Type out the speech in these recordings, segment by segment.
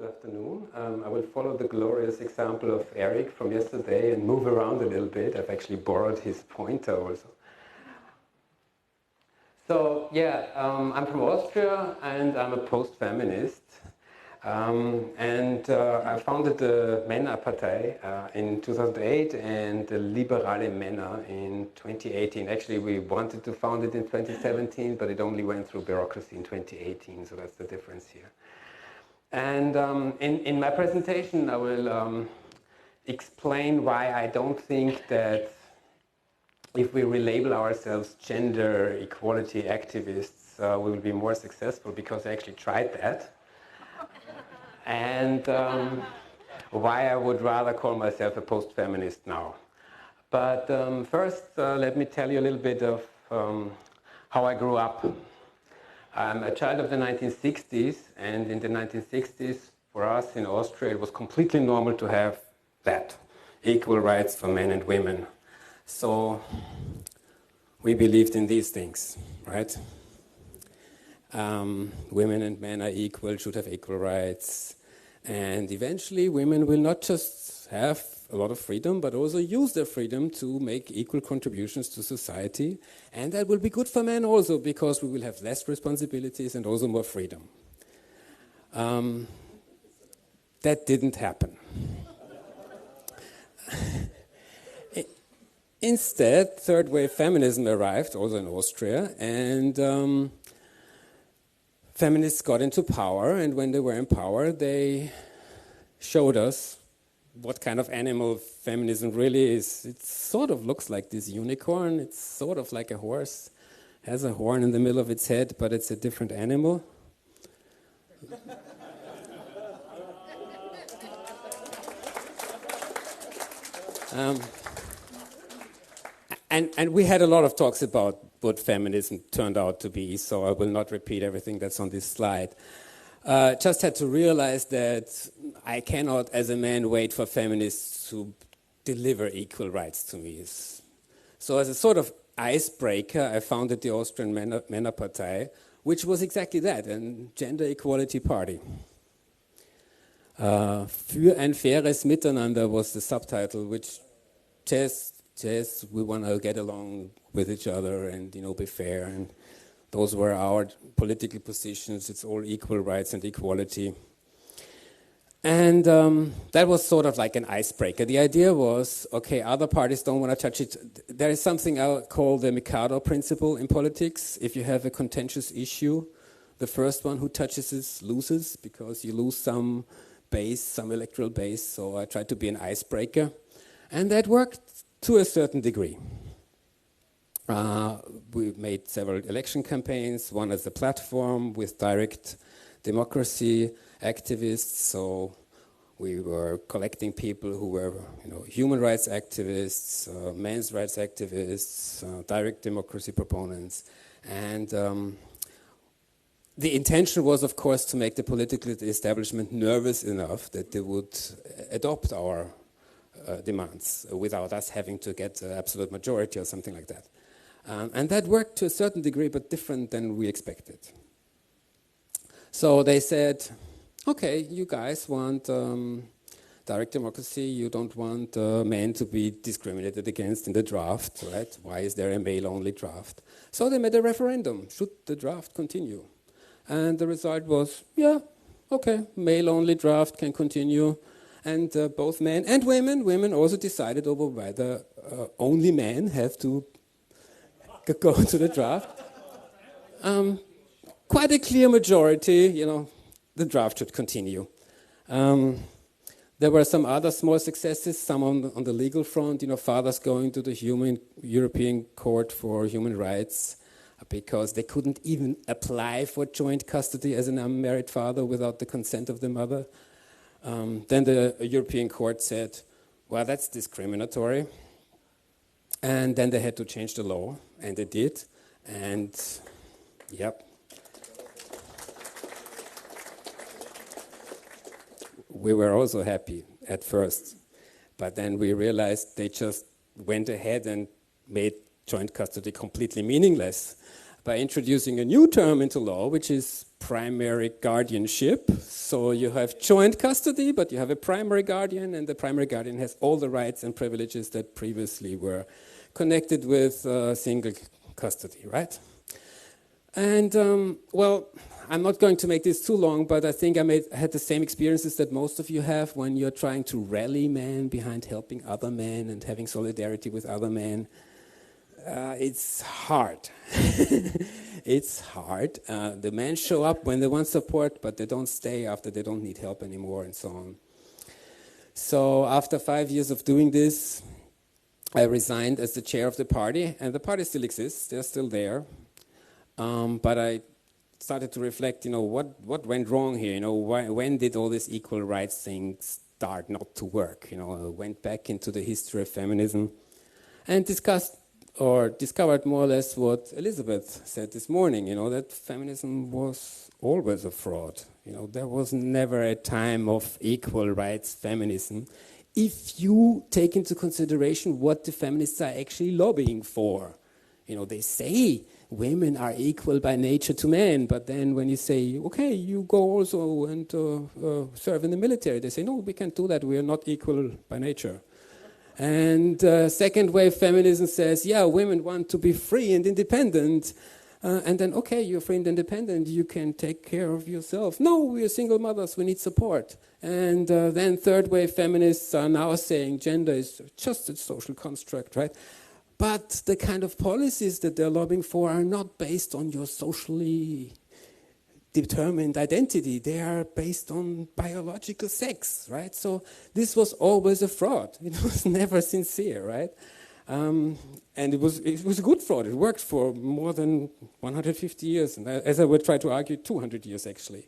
good afternoon. I will follow the glorious example of Eric from yesterday and move around a little bit. I've actually borrowed his pointer also. So, I'm from Austria and I'm a post-feminist. I founded the Männerpartei in 2008 and the Liberale Männer in 2018. Actually, we wanted to found it in 2017, but it only went through bureaucracy in 2018, so that's the difference here. And in my presentation, I will explain why I don't think that if we relabel ourselves gender equality activists, we will be more successful, because I actually tried that. And why I would rather call myself a post-feminist now. But first, let me tell you a little bit of how I grew up. I'm a child of the 1960s, and in the 1960s, for us in Austria, it was completely normal to have that, equal rights for men and women. So we believed in these things, right? Women and men are equal, should have equal rights. And eventually, women will not just have a lot of freedom, but also use their freedom to make equal contributions to society. And that will be good for men also, because we will have less responsibilities and also more freedom. That didn't happen. Instead, third-wave feminism arrived, also in Austria, and feminists got into power, and when they were in power, they showed us what kind of animal feminism really is. It sort of looks like this unicorn. It's sort of like a horse. Has a horn in the middle of its head, but it's a different animal. And we had a lot of talks about what feminism turned out to be, so I will not repeat everything that's on this slide. Just had to realize that I cannot, as a man, wait for feminists to deliver equal rights to me. So as a sort of icebreaker, I founded the Austrian Männerpartei, which was exactly that, a gender equality party. Für ein faires Miteinander was the subtitle, which says we want to get along with each other and, be fair. And those were our political positions. It's all equal rights and equality. And that was sort of like an icebreaker. The idea was, okay, other parties don't want to touch it. There is something I call the Mikado principle in politics. If you have a contentious issue, the first one who touches it loses, because you lose some base, some electoral base. So I tried to be an icebreaker. And that worked to a certain degree. We made several election campaigns, one as a platform with direct democracy activists. So we were collecting people who were, human rights activists, men's rights activists, direct democracy proponents. And the intention was, of course, to make the political establishment nervous enough that they would adopt our demands without us having to get an absolute majority or something like that. And that worked to a certain degree, but different than we expected. So they said, okay, you guys want direct democracy, you don't want men to be discriminated against in the draft, right? Why is there a male-only draft? So they made a referendum, should the draft continue? And the result was, yeah, okay, male-only draft can continue. And both men and women also decided over whether only men have to go to the draft. Quite a clear majority, the draft should continue. There were some other small successes, some on the legal front, fathers going to the European Court for Human Rights because they couldn't even apply for joint custody as an unmarried father without the consent of the mother. Then the European Court said, well, that's discriminatory. And then they had to change the law, and they did. And, yep. We were also happy at first. But then we realized they just went ahead and made joint custody completely meaningless by introducing a new term into law, which is primary guardianship. So you have joint custody, but you have a primary guardian, and the primary guardian has all the rights and privileges that previously were connected with single custody, right? And, well, I'm not going to make this too long, but I think I had the same experiences that most of you have when you're trying to rally men behind helping other men and having solidarity with other men. It's hard. It's hard. The men show up when they want support, but they don't stay after they don't need help anymore, and so on. So after 5 years of doing this, I resigned as the chair of the party, and the party still exists. They're still there. But I started to reflect, what went wrong here? When did all this equal rights thing start not to work? I went back into the history of feminism and discovered more or less what Elizabeth said this morning, that feminism was always a fraud. There was never a time of equal rights feminism if you take into consideration what the feminists are actually lobbying for. They say women are equal by nature to men, but then when you say, okay, you go also and serve in the military, they say, no, we can't do that, we are not equal by nature. And second wave feminism says, yeah, women want to be free and independent, and then, okay, you're free and independent, you can take care of yourself. No, we are single mothers, we need support. And then third wave feminists are now saying gender is just a social construct, right? But the kind of policies that they're lobbying for are not based on your socially determined identity. They are based on biological sex, right? So this was always a fraud. It was never sincere, right? And it was a good fraud. It worked for more than 150 years, and as I would try to argue, 200 years actually.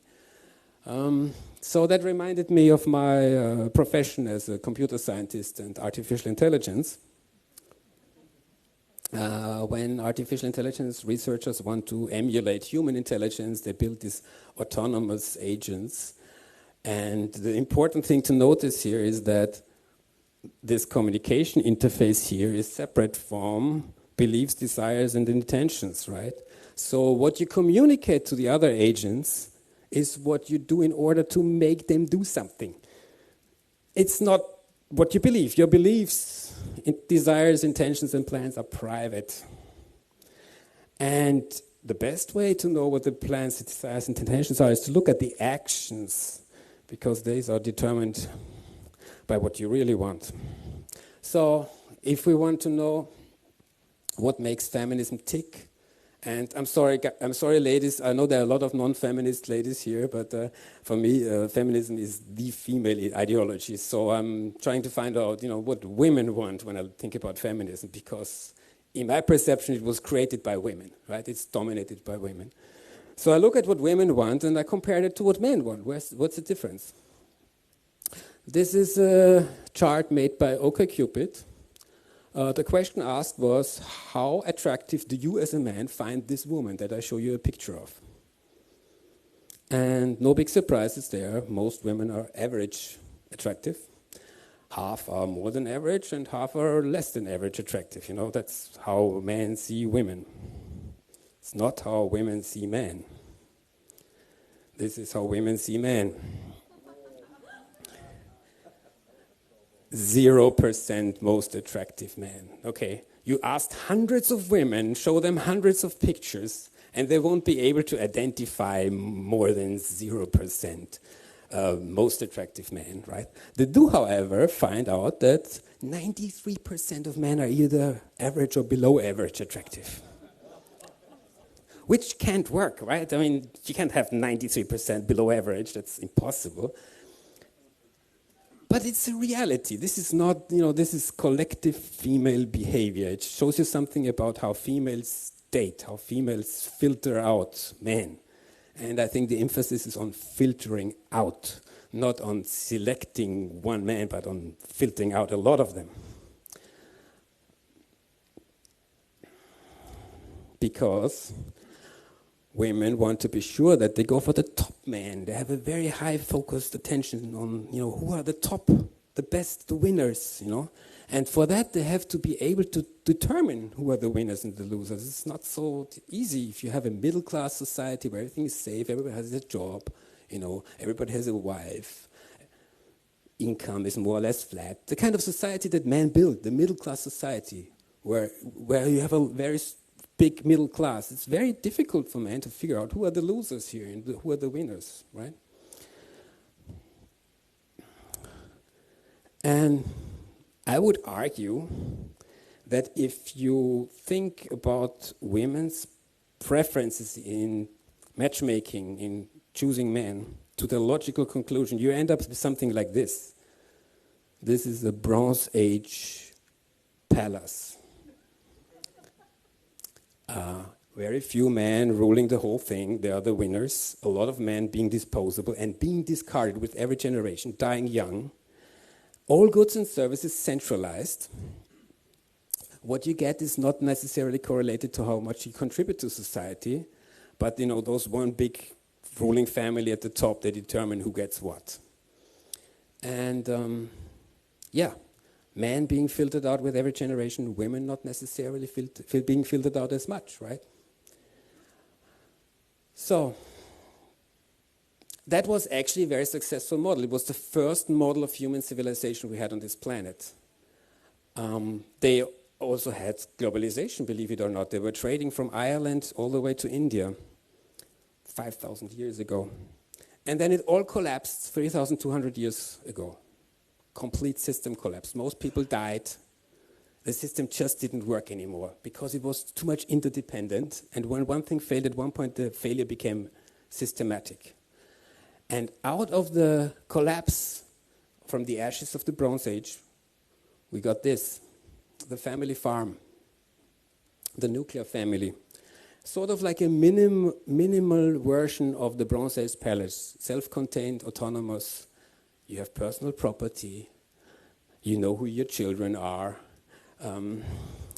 So that reminded me of my profession as a computer scientist and artificial intelligence. When artificial intelligence researchers want to emulate human intelligence, they build these autonomous agents. And the important thing to notice here is that this communication interface here is separate from beliefs, desires, and intentions, right? So what you communicate to the other agents is what you do in order to make them do something. It's not what you believe. Your beliefs, desires, intentions, and plans are private. And the best way to know what the plans, desires, and intentions are is to look at the actions, because these are determined by what you really want. So if we want to know what makes feminism tick, and I'm sorry, ladies, I know there are a lot of non-feminist ladies here, but for me, feminism is the female ideology. So I'm trying to find out, what women want when I think about feminism, because in my perception, it was created by women, right? It's dominated by women. So I look at what women want, and I compare it to what men want. What's the difference? This is a chart made by OkCupid. The question asked was, how attractive do you as a man find this woman that I show you a picture of? And no big surprises there. Most women are average attractive. Half are more than average and half are less than average attractive. That's how men see women. It's not how women see men. This is how women see men. 0% most attractive man. Okay, you asked hundreds of women, show them hundreds of pictures, and they won't be able to identify more than 0% most attractive man, right? They do, however, find out that 93% of men are either average or below average attractive. Which can't work, right? I mean, you can't have 93% below average, that's impossible. But it's a reality. This is not, this is collective female behavior. It shows you something about how females date, how females filter out men. And I think the emphasis is on filtering out, not on selecting one man, but on filtering out a lot of them. Because women want to be sure that they go for the top man. They have a very high focused attention on, who are the top the best, the winners, And for that, they have to be able to determine who are the winners and the losers. It's not so easy if you have a middle-class society where everything is safe, everybody has a job, everybody has a wife, income is more or less flat. The kind of society that man built, the middle-class society, where you have a very big middle class, it's very difficult for man to figure out who are the losers here and who are the winners, right? And I would argue that if you think about women's preferences in matchmaking, in choosing men, to the logical conclusion, you end up with something like this. This is a Bronze Age palace. Very few men ruling the whole thing, they are the winners. A lot of men being disposable and being discarded with every generation, dying young. All goods and services centralized. What you get is not necessarily correlated to how much you contribute to society, but those one big ruling family at the top, they determine who gets what. And men being filtered out with every generation, women not necessarily being filtered out as much, right? So that was actually a very successful model. It was the first model of human civilization we had on this planet. They also had globalization, believe it or not. They were trading from Ireland all the way to India 5,000 years ago. And then it all collapsed 3,200 years ago. Complete system collapse. Most people died. The system just didn't work anymore because it was too much interdependent. And when one thing failed at one point, the failure became systematic. And out of the collapse from the ashes of the Bronze Age, we got this, the family farm, the nuclear family. Sort of like a minimal version of the Bronze Age palace, self-contained, autonomous. You have personal property. You know who your children are.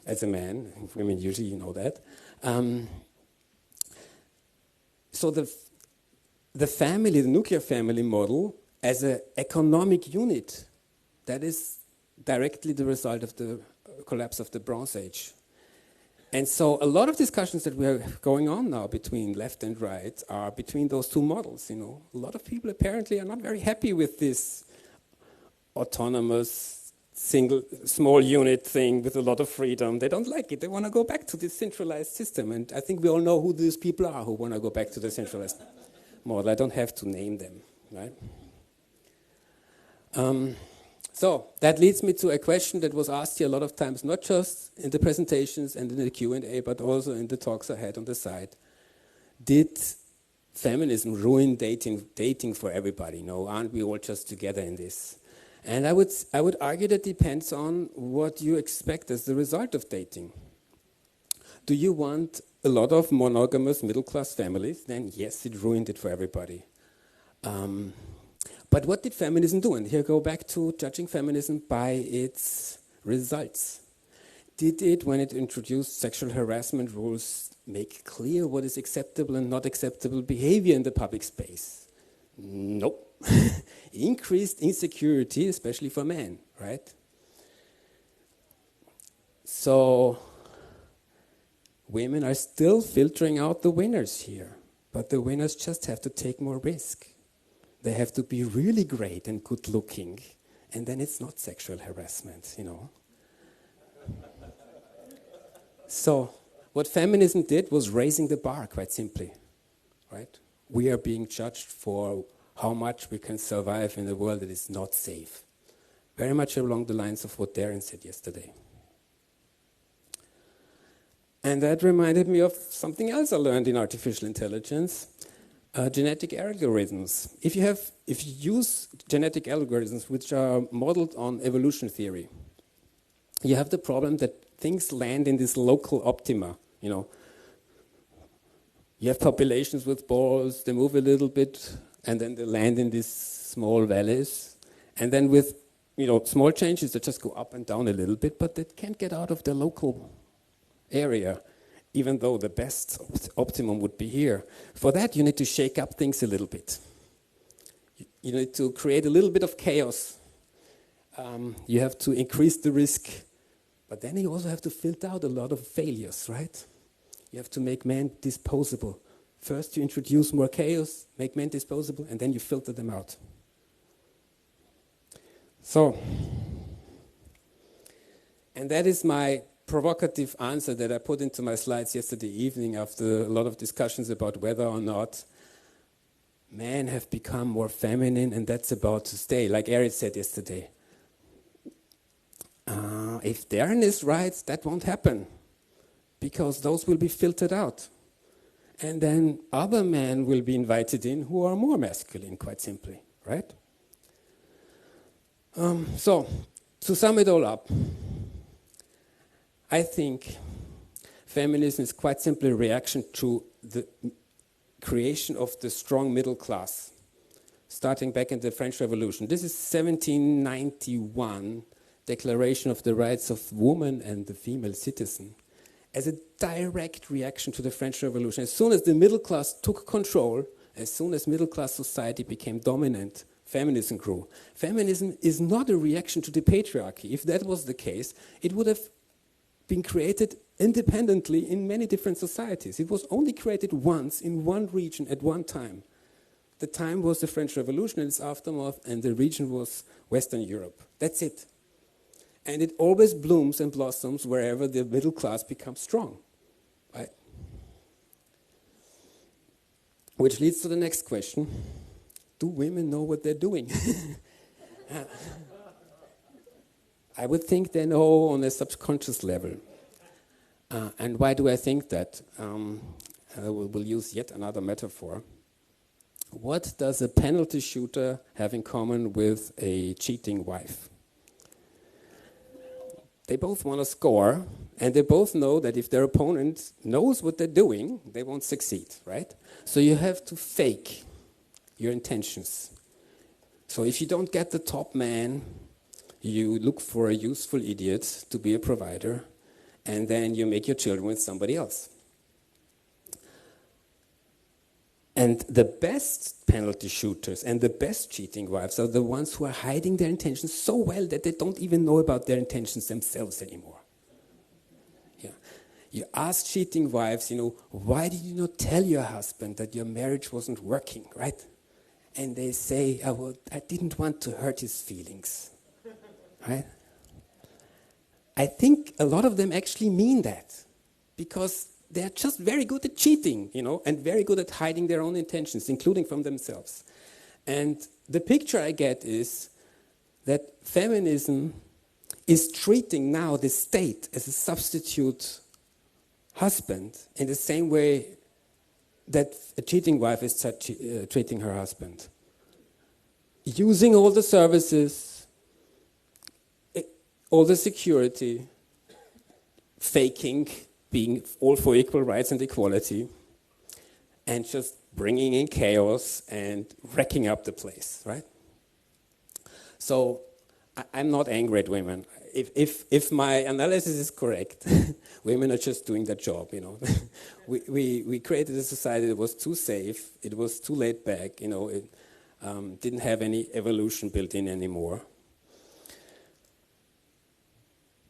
As a man, women usually know that. So the family, the nuclear family model, as an economic unit, that is directly the result of the collapse of the Bronze Age. And so a lot of discussions that we are going on now between left and right are between those two models. A lot of people apparently are not very happy with this autonomous, single, small unit thing with a lot of freedom. They don't like it. They want to go back to this centralized system. And I think we all know who these people are who want to go back to the centralized model. I don't have to name them, right? So that leads me to a question that was asked here a lot of times, not just in the presentations and in the Q&A, but also in the talks I had on the side. Did feminism ruin dating for everybody? No, aren't we all just together in this? And I would argue that depends on what you expect as the result of dating. Do you want a lot of monogamous middle-class families? Then yes, it ruined it for everybody. But what did feminism do? And here go back to judging feminism by its results. Did it, when it introduced sexual harassment rules, make clear what is acceptable and not acceptable behavior in the public space? Nope. Increased insecurity, especially for men, right? So women are still filtering out the winners here, but the winners just have to take more risk. They have to be really great and good looking, and then it's not sexual harassment, So what feminism did was raising the bar, quite simply, right? We are being judged for how much we can survive in a world that is not safe. Very much along the lines of what Darren said yesterday. And that reminded me of something else I learned in artificial intelligence. Genetic algorithms. If you use genetic algorithms which are modeled on evolution theory, you have the problem that things land in this local optima. You have populations with balls, they move a little bit, and then they land in these small valleys. And then with small changes, they just go up and down a little bit, but they can't get out of the local area, even though the best optimum would be here. For that, you need to shake up things a little bit. You need to create a little bit of chaos you have to increase the risk, but then you also have to filter out a lot of failures, right? You have to make men disposable. First you introduce more chaos, make men disposable, and then you filter them out. So, and that is my provocative answer that I put into my slides yesterday evening after a lot of discussions about whether or not men have become more feminine, and that's about to stay, like Eric said yesterday. If Darren is right, that won't happen, because those will be filtered out. And then other men will be invited in who are more masculine, quite simply, right? So, to sum it all up, I think feminism is quite simply a reaction to the creation of the strong middle class, starting back in the French Revolution. This is 1791 Declaration of the Rights of Woman and the Female Citizen, as a direct reaction to the French Revolution. As soon as the middle class took control, as soon as middle class society became dominant, feminism grew. Feminism is not a reaction to the patriarchy. If that was the case, it would have been created independently in many different societies. It was only created once in one region at one time. The time was the French Revolution and its aftermath, and the region was Western Europe. That's it. And it always blooms and blossoms wherever the middle class becomes strong, right? Which leads to the next question. Do women know what they're doing? I would think they know on a subconscious level. And why do I think that? We'll use yet another metaphor. What does a penalty shooter have in common with a cheating wife? They both want to score, and they both know that if their opponent knows what they're doing, they won't succeed, right? So you have to fake your intentions. So if you don't get the top man, you look for a useful idiot to be a provider, and then you make your children with somebody else. And the best penalty shooters and the best cheating wives are the ones who are hiding their intentions so well that they don't even know about their intentions themselves anymore. Yeah. You ask cheating wives, why did you not tell your husband that your marriage wasn't working, right? And they say, I didn't want to hurt his feelings, right? I think a lot of them actually mean that, because they're just very good at cheating, and very good at hiding their own intentions, including from themselves. And the picture I get is that feminism is treating now the state as a substitute husband in the same way that a cheating wife is treating her husband. Using all the services, all the security, faking, being all for equal rights and equality, and just bringing in chaos and wrecking up the place, right? So I'm not angry at women. If my analysis is correct, women are just doing their job, We created a society that was too safe, it was too laid back, it didn't have any evolution built in anymore.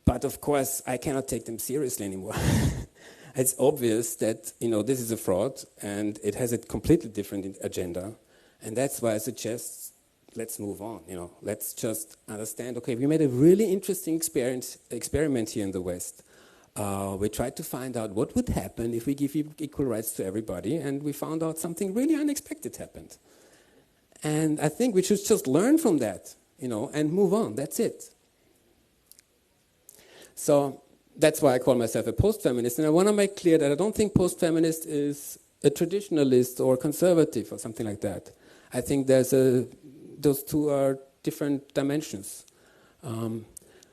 But of course, I cannot take them seriously anymore. It's obvious that, this is a fraud, and it has a completely different agenda. And that's why I suggest, let's move on, Let's just understand, okay, we made a really interesting experiment here in the West. We tried to find out what would happen if we give equal rights to everybody, and we found out something really unexpected happened. And I think we should just learn from that, and move on. That's it. So that's why I call myself a post-feminist. And I want to make clear that I don't think post-feminist is a traditionalist or conservative or something like that. I think those two are different dimensions.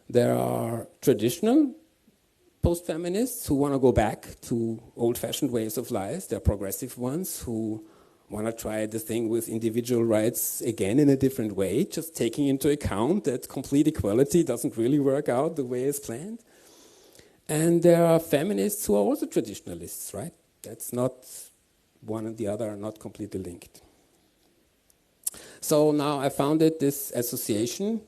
There are traditional post-feminists who want to go back to old-fashioned ways of life. There are progressive ones who want to try the thing with individual rights again in a different way, just taking into account that complete equality doesn't really work out the way it's planned. And there are feminists who are also traditionalists, right? That's not one and the other are not completely linked. So now I founded this association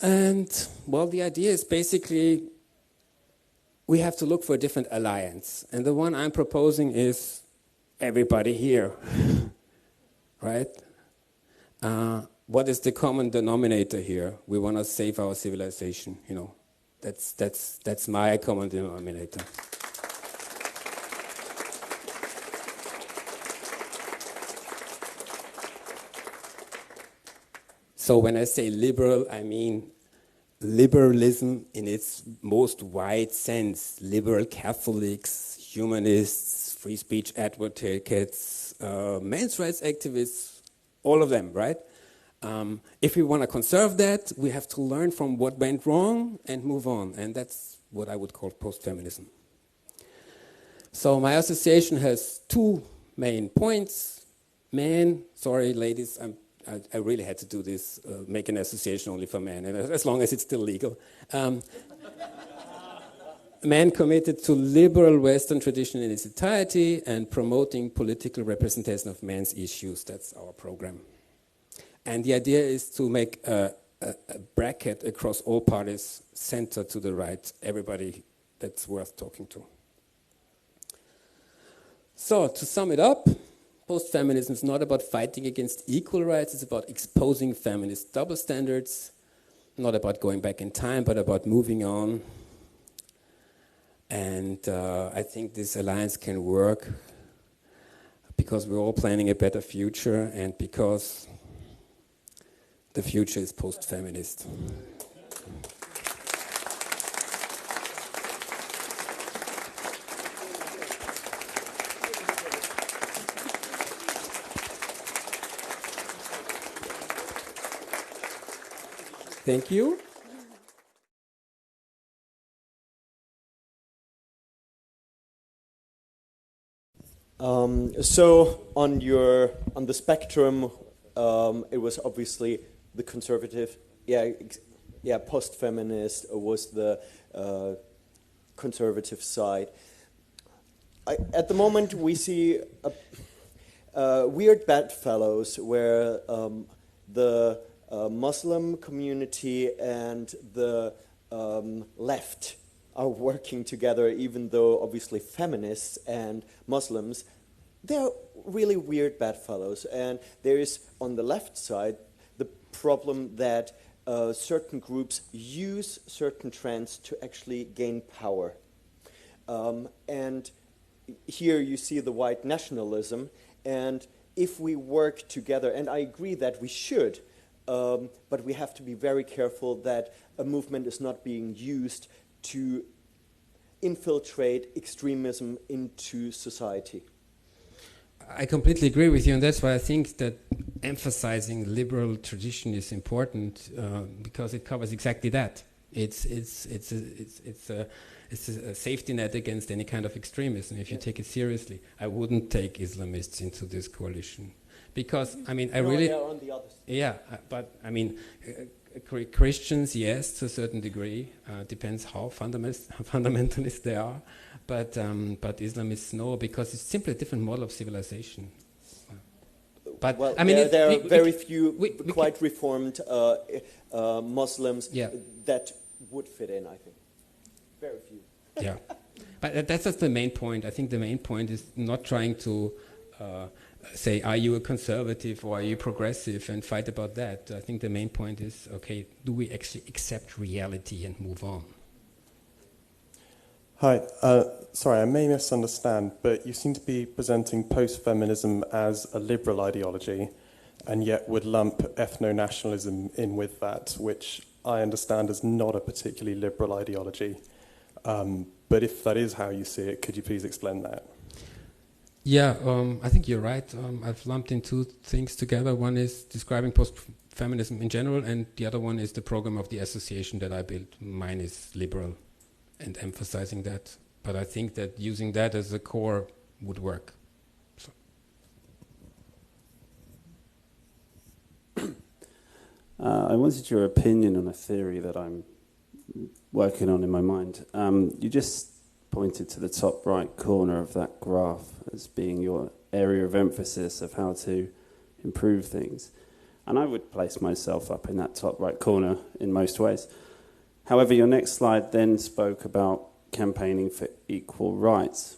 And, well, the idea is basically we have to look for a different alliance. And the one I'm proposing is everybody here, right? What is the common denominator here? We want to save our civilization, you know. That's my common denominator. So when I say liberal, I mean liberalism in its most wide sense. Liberal Catholics, humanists, free speech advocates, men's rights activists, all of them, right? If we want to conserve that, we have to learn from what went wrong and move on. And that's what I would call post-feminism. So my association has two main points. Men, sorry ladies, I really had to do this, make an association only for men, and as long as it's still legal. Men committed to liberal Western tradition in its entirety and promoting political representation of men's issues. That's our program. And the idea is to make a bracket across all parties, center to the right, everybody that's worth talking to. So, to sum it up, post-feminism is not about fighting against equal rights, it's about exposing feminist double standards, not about going back in time, but about moving on. And I think this alliance can work because we're all planning a better future and because the future is post-feminist. Thank you. So on the spectrum, it was obviously the conservative, post-feminist was the conservative side. At the moment, we see weird bedfellows where the Muslim community and the left are working together, even though obviously feminists and Muslims, they're really weird bedfellows. And there is, on the left side, the problem that certain groups use certain trends to actually gain power. And here you see the white nationalism, and if we work together, and I agree that we should, but we have to be very careful that a movement is not being used to infiltrate extremism into society. I completely agree with you, and that's why I think that emphasizing liberal tradition is important because it covers exactly that. It's a safety net against any kind of extremism. If you take it seriously, I wouldn't take Islamists into this coalition. Because, I mean, they're on the other side. Yeah, but, I mean, Christians, yes, to a certain degree. Depends how fundamentalist they are. But Islamists, no, because it's simply a different model of civilization. But, well, I mean... there are very few quite reformed Muslims that would fit in, I think. Very few. Yeah. But that's just the main point. I think the main point is not trying to... say, are you a conservative or are you progressive, and fight about that. I think the main point is, okay, do we actually accept reality and move on? Hi, sorry, I may misunderstand, but you seem to be presenting post-feminism as a liberal ideology, and yet would lump ethno-nationalism in with that, which I understand is not a particularly liberal ideology. But if that is how you see it, could you please explain that? Yeah, I think you're right. I've lumped in two things together. One is describing post-feminism in general, and the other one is the program of the association that I built. Mine is liberal and emphasizing that. But I think that using that as a core would work. So. I wanted your opinion on a theory that I'm working on in my mind. You just pointed to the top right corner of that graph as being your area of emphasis of how to improve things. And I would place myself up in that top right corner in most ways. However, your next slide then spoke about campaigning for equal rights.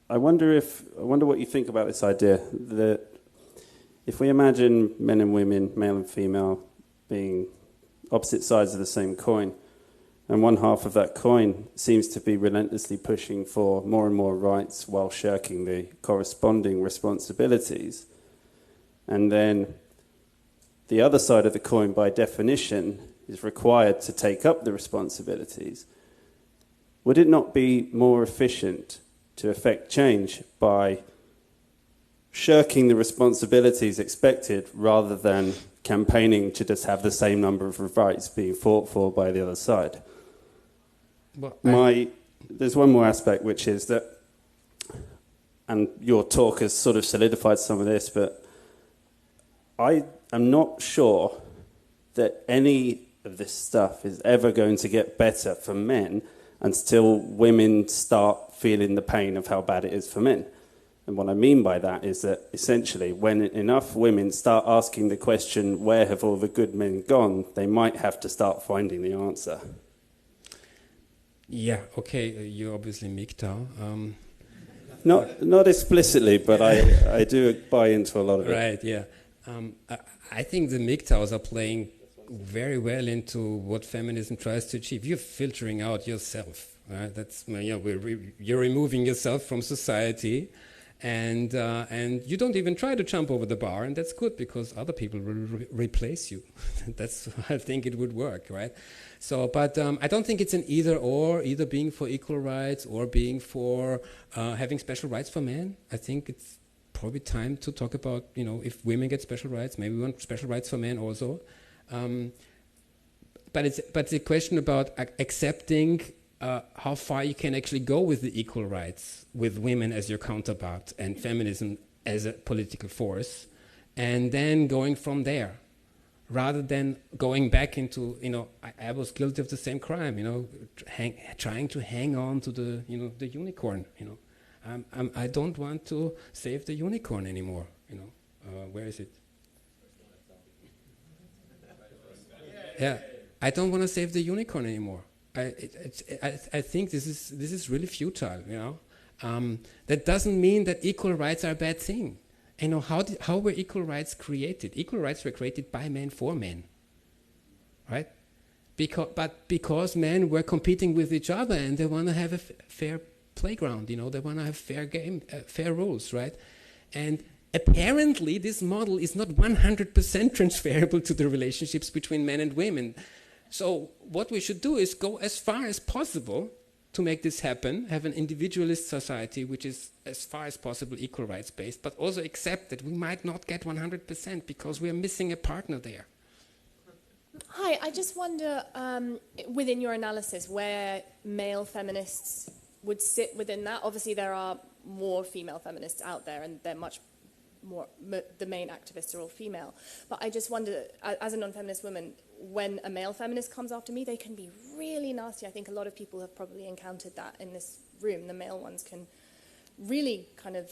I wonder what you think about this idea that if we imagine men and women, male and female, being opposite sides of the same coin, and one half of that coin seems to be relentlessly pushing for more and more rights while shirking the corresponding responsibilities, and then the other side of the coin, by definition, is required to take up the responsibilities, would it not be more efficient to effect change by shirking the responsibilities expected rather than campaigning to just have the same number of rights being fought for by the other side? There's one more aspect, which is that, and your talk has sort of solidified some of this, but I am not sure that any of this stuff is ever going to get better for men until women start feeling the pain of how bad it is for men. And what I mean by that is that essentially when enough women start asking the question, where have all the good men gone, they might have to start finding the answer. Yeah, okay, you're obviously MGTOW. Not explicitly, but I do buy into a lot of it. Right, yeah. I think the MGTOWs are playing very well into what feminism tries to achieve. You're filtering out yourself. Right? That's you're removing yourself from society, and you don't even try to jump over the bar, and that's good because other people will replace you. That's how I think it would work, right? So, but I don't think it's an either-or, either being for equal rights or being for having special rights for men. I think it's probably time to talk about, if women get special rights, maybe we want special rights for men also. But it's a question about accepting how far you can actually go with the equal rights, with women as your counterpart and feminism as a political force, and then going from there, rather than going back into, I was guilty of the same crime, trying to hang on to the unicorn, I don't want to save the unicorn anymore, where is it? Yeah, I don't want to save the unicorn anymore. I think this is really futile, That doesn't mean that equal rights are a bad thing. How were equal rights created? Equal rights were created by men for men, right? Because men were competing with each other and they want to have a fair playground, they want to have fair game, fair rules, right? And apparently this model is not 100% transferable to the relationships between men and women. So what we should do is go as far as possible to make this happen, have an individualist society which is as far as possible equal rights based, but also accept that we might not get 100% because we are missing a partner there. Hi, I just wonder, within your analysis, where male feminists would sit within that. Obviously there are more female feminists out there and they're much more, the main activists are all female. But I just wonder, as a non-feminist woman, when a male feminist comes after me, they can be really nasty. I think a lot of people have probably encountered that in this room. The male ones can really kind of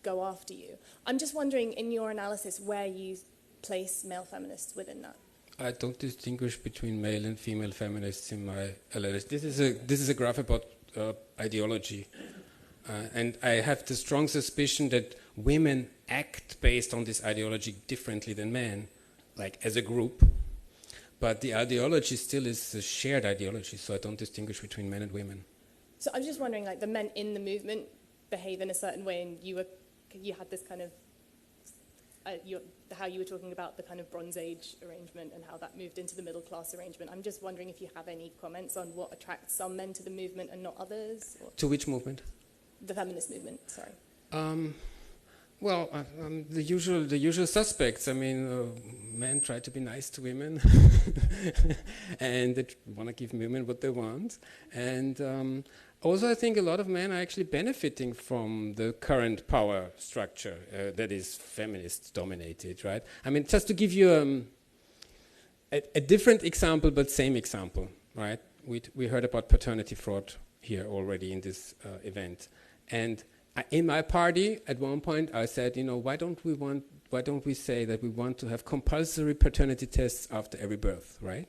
go after you. I'm just wondering, in your analysis, where you place male feminists within that. I don't distinguish between male and female feminists in my analysis. This is a graph about ideology. And I have the strong suspicion that women act based on this ideology differently than men, like as a group. But the ideology still is a shared ideology, so I don't distinguish between men and women. So I'm just wondering, like, the men in the movement behave in a certain way, and you had this kind of, how you were talking about the kind of Bronze Age arrangement and how that moved into the middle class arrangement. I'm just wondering if you have any comments on what attracts some men to the movement and not others? Or to which movement? The feminist movement, sorry. Well, the usual suspects. I mean, men try to be nice to women, and they want to give women what they want. And also, I think a lot of men are actually benefiting from the current power structure that is feminist-dominated, right? I mean, just to give you a different example, but same example, right? We heard about paternity fraud here already in this event. And in my party, at one point, I said, why don't we say that we want to have compulsory paternity tests after every birth, right?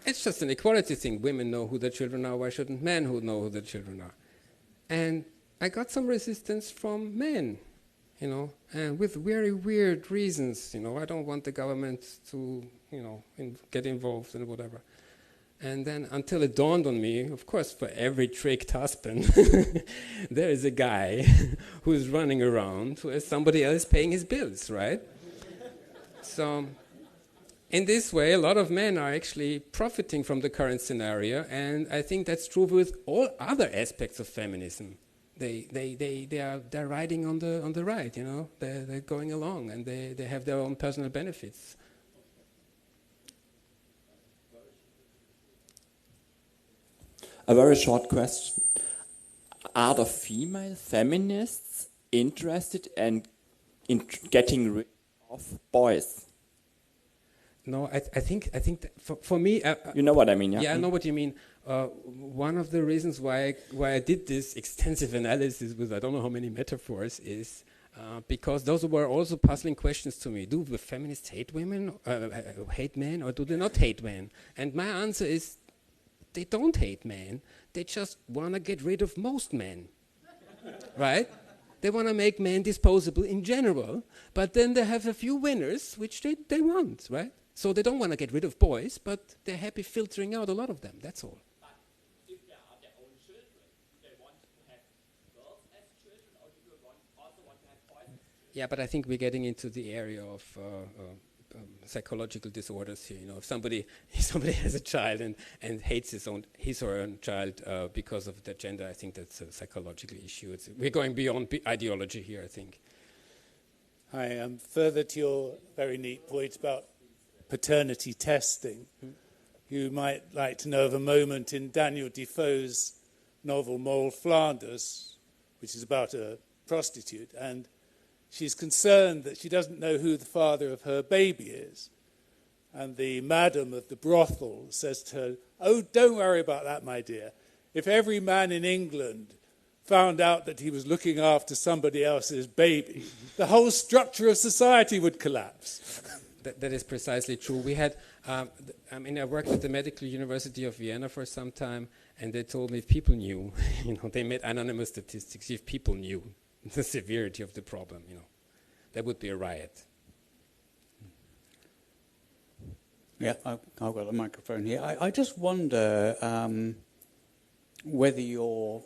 It's just an equality thing. Women know who their children are. Why shouldn't men know who their children are? And I got some resistance from men, and with very weird reasons. I don't want the government to, get involved and whatever. And then until it dawned on me, of course, for every tricked husband, there is a guy who's running around who has somebody else paying his bills, right? So in this way, a lot of men are actually profiting from the current scenario, and I think that's true with all other aspects of feminism. They're riding on the ride, They're going along, and they have their own personal benefits. A very short question. Are the female feminists interested in getting rid of boys? No, I think that for me... you know what I mean, yeah? Yeah, I know what you mean. One of the reasons why I did this extensive analysis with I don't know how many metaphors is because those were also puzzling questions to me. Do the feminists hate women, hate men, or do they not hate men? And my answer is they don't hate men. They just want to get rid of most men, right? They want to make men disposable in general, but then they have a few winners, which they want, right? So they don't want to get rid of boys, but they're happy filtering out a lot of them, that's all. But if they are their own children, do they want to have girls as children, or do they also want to have boys as children? Yeah, but I think we're getting into the area of psychological disorders here. If somebody has a child and hates his or her own child because of their gender, I think that's a psychological issue. We're going beyond ideology here, I think. Hi, further to your very neat point about paternity testing, you might like to know of a moment in Daniel Defoe's novel Moll Flanders, which is about a prostitute, and she's concerned that she doesn't know who the father of her baby is. And the madam of the brothel says to her, "Oh, don't worry about that, my dear. If every man in England found out that he was looking after somebody else's baby, the whole structure of society would collapse." That is precisely true. We had, I worked at the Medical University of Vienna for some time, and they told me if people knew, they made anonymous statistics, if people knew the severity of the problem, there would be a riot. Yeah, I've got a microphone here. I just wonder whether you're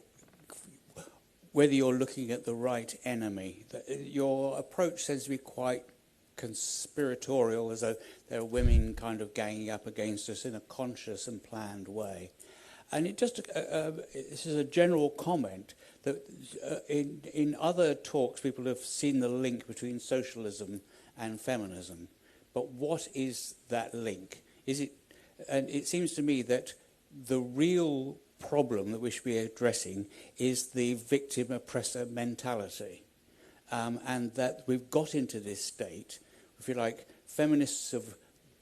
looking at the right enemy. Your approach seems to be quite conspiratorial, as though there are women kind of ganging up against us in a conscious and planned way. And this is a general comment that in other talks people have seen the link between socialism and feminism. But what is that link? And it seems to me that the real problem that we should be addressing is the victim-oppressor mentality. And that we've got into this state, if you like, feminists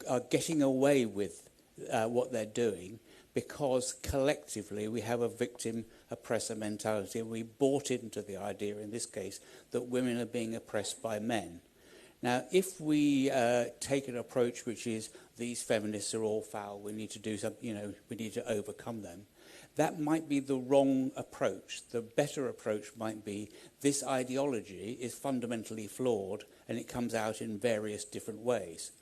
are getting away with what they're doing because collectively we have a victim-oppressor mentality, and we bought into the idea, in this case, that women are being oppressed by men. Now, if we take an approach which is, these feminists are all foul, we need to do something, we need to overcome them, that might be the wrong approach. The better approach might be, this ideology is fundamentally flawed, and it comes out in various different ways,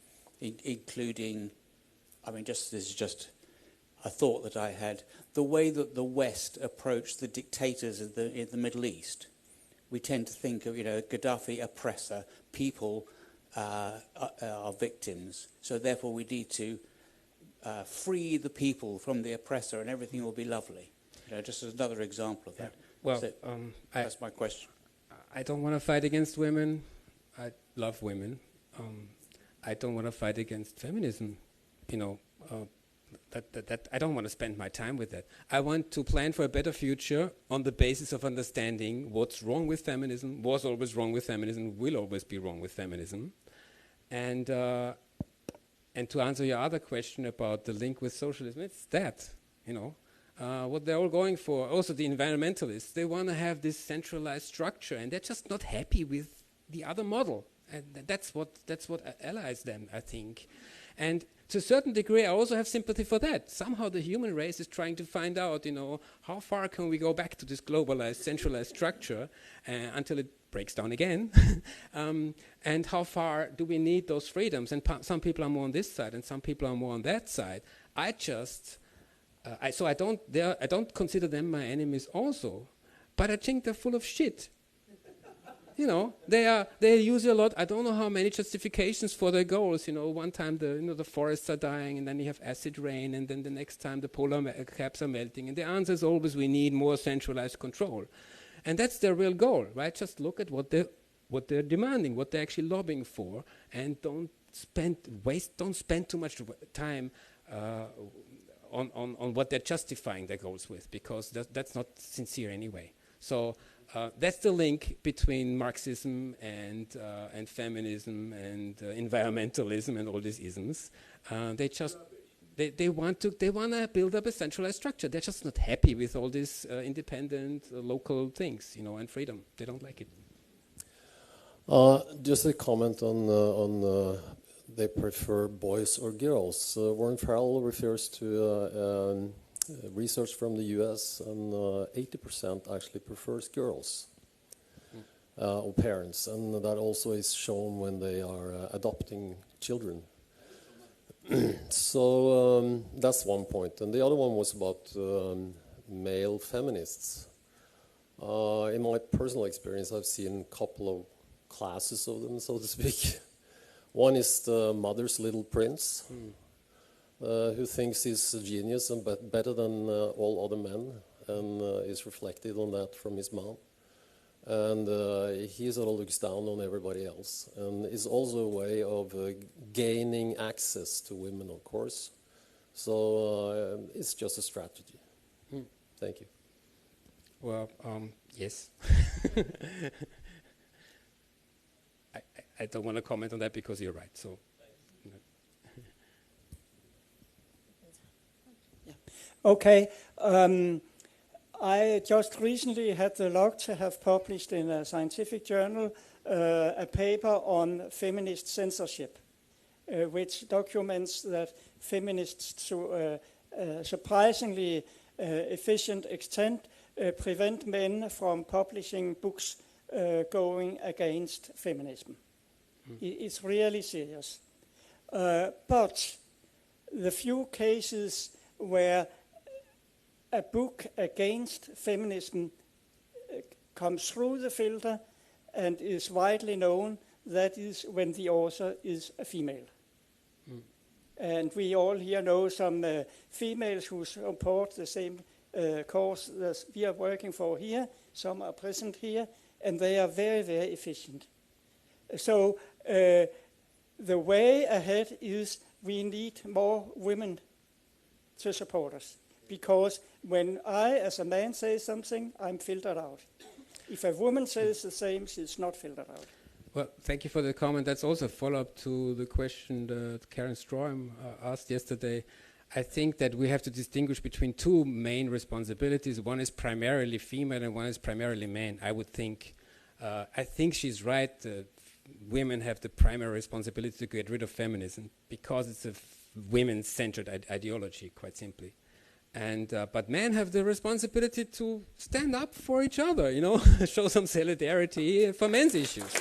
including, this is just a thought that I had, the way that the West approached the dictators in the Middle East. We tend to think of, Gaddafi, oppressor, people are victims. So therefore we need to free the people from the oppressor and everything will be lovely. Just as another example of that. Well, that's my question. I don't want to fight against women. I love women. I don't want to fight against feminism. That I don't want to spend my time with that. I want to plan for a better future on the basis of understanding what's wrong with feminism, was always wrong with feminism, will always be wrong with feminism. And And to answer your other question about the link with socialism, it's that, what they're all going for. Also the environmentalists, they want to have this centralized structure, and they're just not happy with the other model. And that's what allies them, I think. And to a certain degree, I also have sympathy for that. Somehow the human race is trying to find out, how far can we go back to this globalized, centralized structure until it breaks down again, and how far do we need those freedoms? And some people are more on this side, and some people are more on that side. I don't consider them my enemies also, but I think they're full of shit. They use a lot. I don't know how many justifications for their goals. One time the forests are dying, and then you have acid rain, and then the next time the polar caps are melting. And the answer is always we need more centralized control, and that's their real goal, right? Just look at what they're demanding, what they're actually lobbying for, and don't spend too much time on what they're justifying their goals with, because that's not sincere anyway. So. That's the link between Marxism and feminism and environmentalism and all these isms. They want to build up a centralized structure. They're just not happy with all these independent local things, and freedom. They don't like it. Just a comment on they prefer boys or girls. Warren Farrell refers to research from the US, and 80% actually prefers girls or parents, and that also is shown when they are adopting children. So that's one point. And the other one was about male feminists. In my personal experience, I've seen a couple of classes of them, so to speak. One is the mother's little prince. Who thinks he's a genius and better than all other men, and is reflected on that from his mom. And he sort of looks down on everybody else. And it's also a way of gaining access to women, of course. So it's just a strategy. Thank you. Well, yes. I don't want to comment on that because you're right. So. Okay. I just recently had the luck to have published in a scientific journal a paper on feminist censorship, which documents that feminists, to a surprisingly efficient extent, prevent men from publishing books going against feminism. It's really serious. But the few cases where a book against feminism comes through the filter and is widely known, that is when the author is a female. And we all here know some females who support the same cause that we are working for here. Some are present here, and they are very, very efficient. So the way ahead is we need more women to support us. Because when I, as a man, say something, I'm filtered out. If a woman says the same, she's not filtered out. Well, thank you for the comment. That's also a follow-up to the question that Karen Stroheim asked yesterday. I think that we have to distinguish between two main responsibilities. One is primarily female and one is primarily man, I would think. I think she's right. Women have the primary responsibility to get rid of feminism because it's a women-centered ideology, quite simply. And but men have the responsibility to stand up for each other, show some solidarity for men's issues.